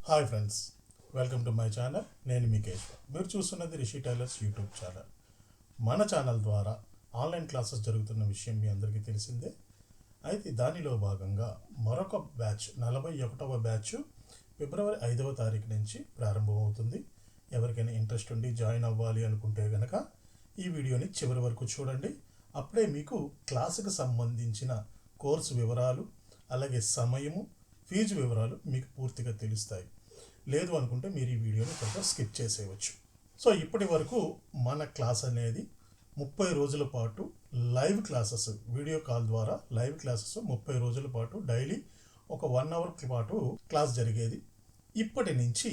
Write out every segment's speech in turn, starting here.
Hi friends, welcome to my channel. నేను మీకేష్. మీరు చూస్తున్నది రిషి టైలర్స్ యూట్యూబ్ ఛానల్. మన ఛానల్ ద్వారా ఆన్లైన్ క్లాసెస్ జరుగుతున్న విషయం మీ అందరికీ తెలిసిందే. అయితే దానిలో భాగంగా మరొక బ్యాచ్ 41వ బ్యాచ్ ఫిబ్రవరి 5వ తారీఖు నుంచి ప్రారంభమవుతుంది. ఎవరికైనా ఇంట్రెస్ట్ ఉండి జాయిన్ అవ్వాలి అనుకుంటే కనుక ఈ వీడియోని చివరి వరకు చూడండి. అప్పుడే మీకు క్లాసుకు సంబంధించిన కోర్సు వివరాలు, అలాగే సమయము, ఫీజు వివరాలు మీకు పూర్తిగా తెలుస్తాయి. లేదు అనుకుంటే మీరు ఈ వీడియోని కొంచెం స్కిప్ చేసేయవచ్చు. సో ఇప్పటి వరకు మన క్లాస్ అనేది 30 రోజుల పాటు లైవ్ క్లాసెస్, వీడియో కాల్ ద్వారా లైవ్ క్లాసెస్ 30 రోజుల పాటు డైలీ ఒక 1 అవర్ పాటు క్లాస్ జరిగేది. ఇప్పటి నుంచి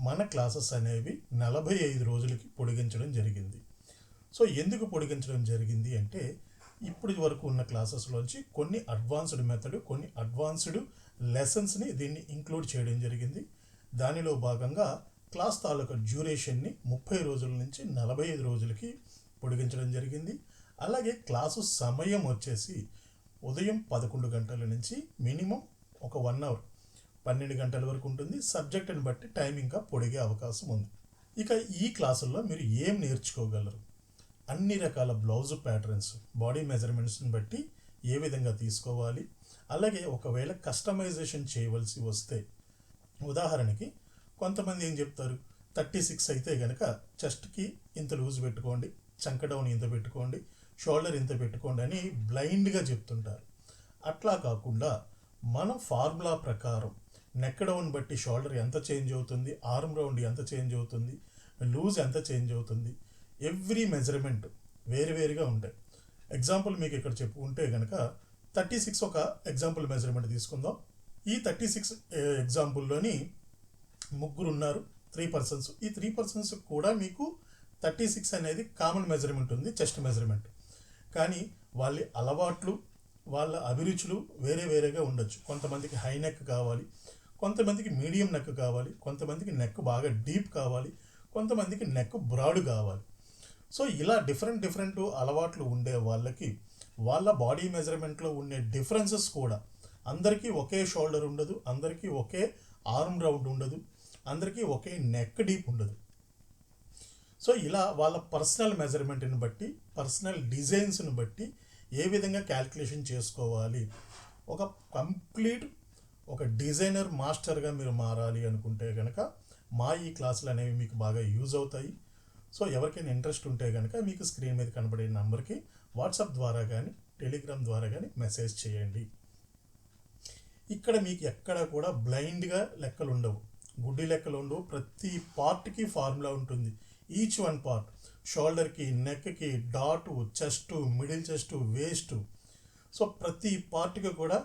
మన క్లాసెస్ అనేవి 45 రోజులకి పొడిగించడం జరిగింది. సో ఎందుకు పొడిగించడం జరిగింది అంటే, ఇప్పటి వరకు ఉన్న క్లాసెస్లోంచి కొన్ని అడ్వాన్స్డ్ మెథడ్, కొన్ని అడ్వాన్స్డ్ లెసన్స్ని దీన్ని ఇంక్లూడ్ చేయడం జరిగింది. దానిలో భాగంగా క్లాస్ తాలూకా డ్యూరేషన్ని 30 రోజుల నుంచి 45 రోజులకి పొడిగించడం జరిగింది. అలాగే క్లాసు సమయం వచ్చేసి ఉదయం 11 గంటల నుంచి మినిమం ఒక 1 అవర్ 12 గంటల వరకు ఉంటుంది. సబ్జెక్టుని బట్టి టైం ఇంకా పొడిగే అవకాశం ఉంది. ఇక ఈ క్లాసుల్లో మీరు ఏం నేర్చుకోగలరు? అన్ని రకాల బ్లౌజ్ ప్యాటర్న్స్, బాడీ మెజర్మెంట్స్ని బట్టి ఏ విధంగా తీసుకోవాలి, అలాగే ఒకవేళ కస్టమైజేషన్ చేయవలసి వస్తే, ఉదాహరణకి కొంతమంది ఏం చెప్తారు, 36 అయితే కనుక చెస్ట్కి ఇంత లూజ్ పెట్టుకోండి, చంక డౌన్ ఇంత పెట్టుకోండి, షోల్డర్ ఇంత పెట్టుకోండి అని బ్లైండ్గా చెప్తుంటారు. అట్లా కాకుండా మనం ఫార్ములా ప్రకారం నెక్ డౌన్ బట్టి షోల్డర్ ఎంత చేంజ్ అవుతుంది, ఆర్మ్ రౌండ్ ఎంత చేంజ్ అవుతుంది, లూజ్ ఎంత చేంజ్ అవుతుంది, ఎవ్రీ మెజర్మెంట్ వేరువేరుగా ఉంటాయి. ఎగ్జాంపుల్ మీకు ఇక్కడ చెప్పుకుంటే కనుక 36 ఒక ఎగ్జాంపుల్ మెజర్మెంట్ తీసుకుందాం. ఈ 36 ఎగ్జాంపుల్లోని ముగ్గురు ఉన్నారు, 3 పర్సన్స్. ఈ 3 పర్సన్స్ కూడా మీకు 36 అనేది కామన్ మెజర్మెంట్ ఉంది, చెస్ట్ మెజర్మెంట్. కానీ వాళ్ళ అలవాట్లు, వాళ్ళ అభిరుచులు వేరే వేరేగా ఉండొచ్చు. కొంతమందికి హై నెక్ కావాలి, కొంతమందికి మీడియం నెక్ కావాలి, కొంతమందికి నెక్ బాగా డీప్ కావాలి, కొంతమందికి నెక్ బ్రాడ్ కావాలి. సో ఇలా డిఫరెంట్ అలవాట్లు ఉండే వాళ్ళకి వాళ్ళ బాడీ మెజర్మెంట్లో ఉండే డిఫరెన్సెస్ కూడా, అందరికీ ఒకే షోల్డర్ ఉండదు, అందరికీ ఒకే ఆర్మ్ రౌండ్ ఉండదు, అందరికీ ఒకే నెక్ డీప్ ఉండదు. సో ఇలా వాళ్ళ పర్సనల్ మెజర్మెంట్ని బట్టి, పర్సనల్ డిజైన్స్ని బట్టి ఏ విధంగా క్యాల్కులేషన్ చేసుకోవాలి, ఒక కంప్లీట్ ఒక డిజైనర్ మాస్టర్గా మీరు మారాలి అనుకుంటే కనుక మా ఈ క్లాసులు అనేవి మీకు బాగా యూజ్ అవుతాయి. సో ఎవరికైనా ఇంట్రెస్ట్ ఉంటే కనుక మీకు స్క్రీన్ మీద కనబడే నెంబర్కి వాట్సాప్ ద్వారా కానీ టెలిగ్రామ్ ద్వారా కానీ మెసేజ్ చేయండి. ఇక్కడ మీకు ఎక్కడ కూడా బ్లైండ్గా లెక్కలు ఉండవు, గుడ్డి లెక్కలు ఉండవు. ప్రతి పార్ట్కి ఫార్ములా ఉంటుంది. ఈచ్ వన్ పార్ట్, షోల్డర్కి, నెక్కి, dot, chest, middle chest, waste, so ప్రతి పార్ట్కి కూడా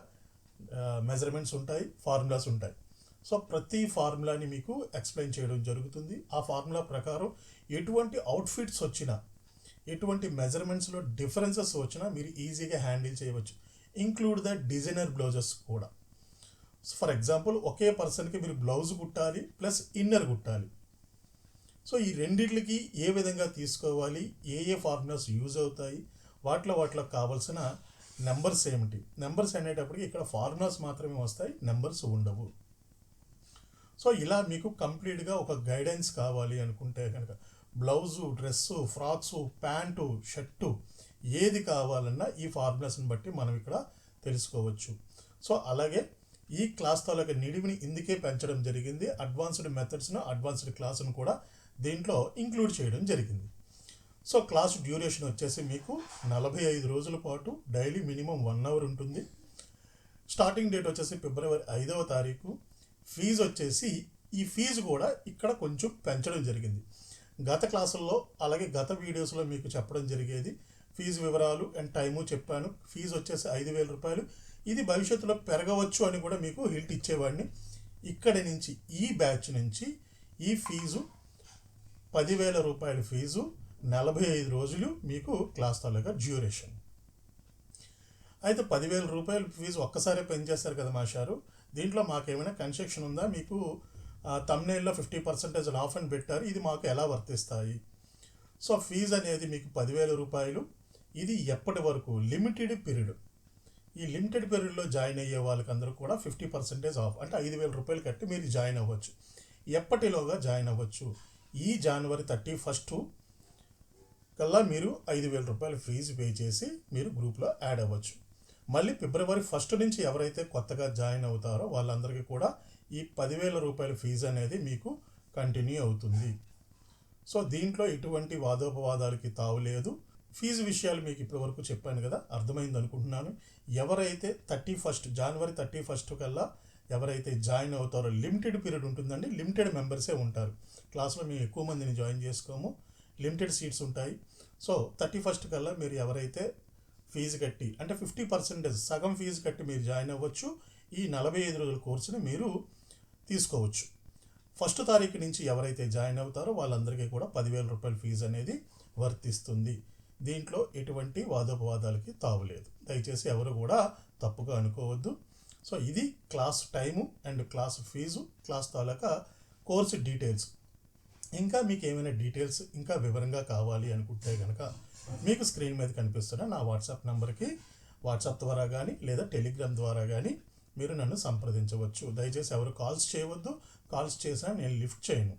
మెజర్మెంట్స్ ఉంటాయి, ఫార్ములాస్ ఉంటాయి. సో ప్రతి ఫార్ములాని మీకు ఎక్స్ప్లెయిన్ చేయడం జరుగుతుంది. ఆ ఫార్ములా ప్రకారం ఎటువంటి అవుట్ఫిట్స్ వచ్చినా, ఎటువంటి మెజర్మెంట్స్లో డిఫరెన్సెస్ వచ్చినా మీరు ఈజీగా హ్యాండిల్ చేయవచ్చు. ఇంక్లూడ్ ద డిజైనర్ బ్లౌజెస్ కూడా. ఫర్ ఎగ్జాంపుల్, ఒకే పర్సన్కి మీరు బ్లౌజ్ కుట్టాలి ప్లస్ ఇన్నర్ కుట్టాలి. సో ఈ రెండింటికి ఏ విధంగా తీసుకోవాలి, ఏ ఫార్ములాస్ యూజ్ అవుతాయి, వాటిలో కావాల్సిన నెంబర్స్ ఏమిటి, నెంబర్స్ అనేటప్పటికి ఇక్కడ ఫార్ములాస్ మాత్రమే వస్తాయి, నెంబర్స్ ఉండవు. సో ఇలా మీకు కంప్లీట్గా ఒక గైడెన్స్ కావాలి అనుకుంటే కనుక blouse, dress, frocks, pant, shirt ఏది కావాలన్నా ఈ ఫార్ములాస్ని బట్టి మనం ఇక్కడ తెలుసుకోవచ్చు. సో అలాగే ఈ క్లాస్ తాలూకా నిడివిని ఇందుకే పెంచడం జరిగింది. అడ్వాన్స్డ్ మెథడ్స్ను, అడ్వాన్స్డ్ క్లాసును కూడా దీంట్లో ఇంక్లూడ్ చేయడం జరిగింది. సో క్లాస్ డ్యూరేషన్ వచ్చేసి మీకు 45 రోజుల పాటు డైలీ మినిమం 1 అవర్ ఉంటుంది. స్టార్టింగ్ డేట్ వచ్చేసి ఫిబ్రవరి 5వ తారీఖు. ఫీజు వచ్చేసి, ఈ ఫీజు కూడా ఇక్కడ కొంచెం పెంచడం జరిగింది. గత క్లాసుల్లో అలాగే గత వీడియోస్లో మీకు చెప్పడం జరిగేది, ఫీజు వివరాలు అండ్ టైము చెప్పాను. ఫీజు వచ్చేసి 5,000 రూపాయలు. ఇది భవిష్యత్తులో పెరగవచ్చు అని కూడా మీకు హిల్ట్ ఇచ్చేవాడిని. ఇక్కడి నుంచి, ఈ బ్యాచ్ నుంచి ఈ ఫీజు 10,000 రూపాయల ఫీజు, 45 రోజులు మీకు క్లాస్ తాలూకా డ్యూరేషన్. అయితే 10,000 రూపాయల ఫీజు ఒక్కసారే పెంచేస్తారు కదా మాస్టారు, దీంట్లో మాకేమైనా కన్సెషన్ ఉందా? మీకు థంబ్నెయిల్లో 50% ఆఫ్ అని పెట్టారు, ఇది మాకు ఎలా వర్తిస్తాయి? సో ఫీజు అనేది మీకు 10,000 రూపాయలు. ఇది ఎప్పటి వరకు? Limited period. ఈ లిమిటెడ్ పీరియడ్లో జాయిన్ అయ్యే వాళ్ళకందరూ కూడా 50% ఆఫ్, అంటే 5,000 రూపాయలు కట్టి మీరు జాయిన్ అవ్వచ్చు. ఎప్పటిలోగా జాయిన్ అవ్వచ్చు? ఈ జనవరి 31 కల్లా మీరు 5,000 రూపాయలు ఫీజు పే చేసి మీరు గ్రూప్లో యాడ్ అవ్వచ్చు. మళ్ళీ ఫిబ్రవరి 1 నుంచి ఎవరైతే కొత్తగా జాయిన్ అవుతారో వాళ్ళందరికీ కూడా ఈ 10,000 రూపాయల ఫీజు అనేది మీకు కంటిన్యూ అవుతుంది. సో దీంట్లో ఎటువంటి వాదోపవాదాలకి తావులేదు. ఫీజు విషయాలు మీకు ఇప్పటివరకు చెప్పాను కదా, అర్థమైంది అనుకుంటున్నాను. ఎవరైతే జనవరి 31 కల్లా ఎవరైతే జాయిన్ అవుతారో లిమిటెడ్ పీరియడ్ ఉంటుందండి, లిమిటెడ్ మెంబర్సే ఉంటారు. క్లాస్లో మేము ఎక్కువ మందిని జాయిన్ చేసుకోము, లిమిటెడ్ సీట్స్ ఉంటాయి. సో 31 కల్లా మీరు ఎవరైతే ఫీజు కట్టి, అంటే 50% సగం ఫీజు కట్టి మీరు జాయిన్ అవ్వచ్చు. ఈ 45 రోజుల కోర్సుని మీరు తీసుకోవచ్చు. 1 తారీఖు నుంచి ఎవరైతే జాయిన్ అవుతారో వాళ్ళందరికీ కూడా 10,000 రూపాయల ఫీజు అనేది వర్తిస్తుంది. దీంట్లో ఎటువంటి వాదోపవాదాలకి తావులేదు. దయచేసి ఎవరు కూడా తప్పుగా అనుకోవద్దు. సో ఇది class time and class fees, class తాలూకా కోర్సు డీటెయిల్స్. ఇంకా మీకు ఏమైనా డీటెయిల్స్ ఇంకా వివరంగా కావాలి అనుకుంటే కనుక మీకు స్క్రీన్ మీద కనిపిస్తున్న నా వాట్సాప్ నెంబర్కి వాట్సాప్ ద్వారా కానీ లేదా టెలిగ్రామ్ ద్వారా కానీ మీరు నన్ను సంప్రదించవచ్చు. దయచేసి ఎవరు కాల్స్ చేయవద్దు, కాల్స్ చేసినా నేను లిఫ్ట్ చేయను.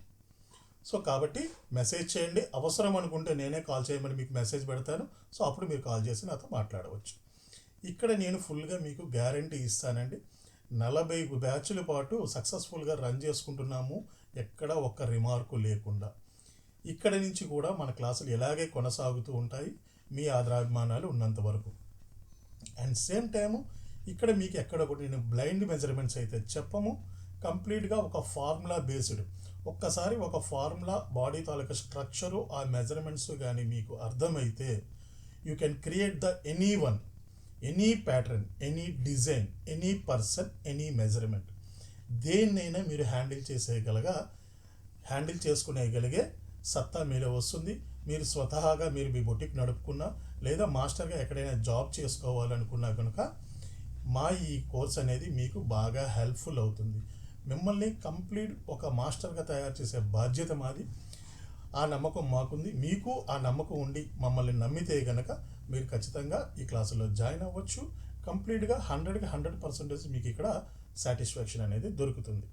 సో కాబట్టి మెసేజ్ చేయండి, అవసరం అనుకుంటే నేనే కాల్ చేయమని మీకు మెసేజ్ పెడతాను. సో అప్పుడు మీరు కాల్ చేసి నాతో మాట్లాడవచ్చు. ఇక్కడ నేను ఫుల్గా మీకు గ్యారంటీ ఇస్తానండి. 40 బ్యాచ్ల పాటు సక్సెస్ఫుల్గా రన్ చేసుకుంటున్నాము, ఎక్కడ ఒక్క రిమార్కు లేకుండా. ఇక్కడ నుంచి కూడా మన క్లాసులు ఇలాగే కొనసాగుతూ ఉంటాయి, మీ ఆదరాభిమానాలు ఉన్నంత వరకు. అండ్ సేమ్ టైము ఇక్కడ మీకు ఎక్కడ కూడా నేను బ్లైండ్ మెజర్మెంట్స్ అయితే చెప్పము, కంప్లీట్గా ఒక ఫార్ములా బేస్డ్. ఒక్కసారి ఒక ఫార్ములా బాడీ తాలూకా స్ట్రక్చరు, ఆ మెజర్మెంట్స్ కానీ మీకు అర్థమైతే you can create the any pattern, any design, any person, any measurement. దేన్నైనా మీరు హ్యాండిల్ చేసుకునేగలిగే సత్తా మీలో వస్తుంది. మీరు స్వతహాగా మీరు మీ బొటిక్ నడుపుకున్నా లేదా మాస్టర్గా ఎక్కడైనా జాబ్ చేసుకోవాలనుకున్నా కనుక మా ఈ కోర్స్ అనేది మీకు బాగా హెల్ప్ఫుల్ అవుతుంది. మిమ్మల్ని కంప్లీట్ ఒక మాస్టర్గా తయారు చేసే బాధ్యత మాది. ఆ నమ్మకం మాకుంది, మీకు ఆ నమ్మకం ఉండి మమ్మల్ని నమ్మితే కనుక మీరు ఖచ్చితంగా ఈ క్లాసులో జాయిన్ అవ్వచ్చు. కంప్లీట్గా 100కి 100% మీకు ఇక్కడ సాటిస్ఫాక్షన్ అనేది దొరుకుతుంది.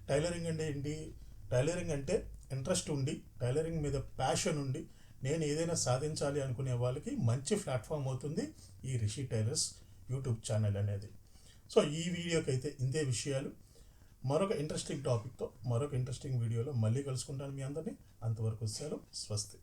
టైలరింగ్ అంటే ఏంటి? టైలరింగ్ అంటే ఇంట్రెస్ట్ ఉండి, టైలరింగ్ మీద ప్యాషన్ ఉండి నేను ఏదైనా సాధించాలి అనుకునే వాళ్ళకి మంచి ప్లాట్ఫామ్ అవుతుంది ఈ రిషి టైలర్స్ యూట్యూబ్ ఛానల్ అనేది. సో ఈ వీడియోకి అయితే ఇంతే విషయాలు. మరొక ఇంట్రెస్టింగ్ టాపిక్తో మరొక ఇంట్రెస్టింగ్ వీడియోలో మళ్ళీ కలుసుకుంటాను మీ అందరినీ. అంతవరకు సెలవు, స్వస్తి.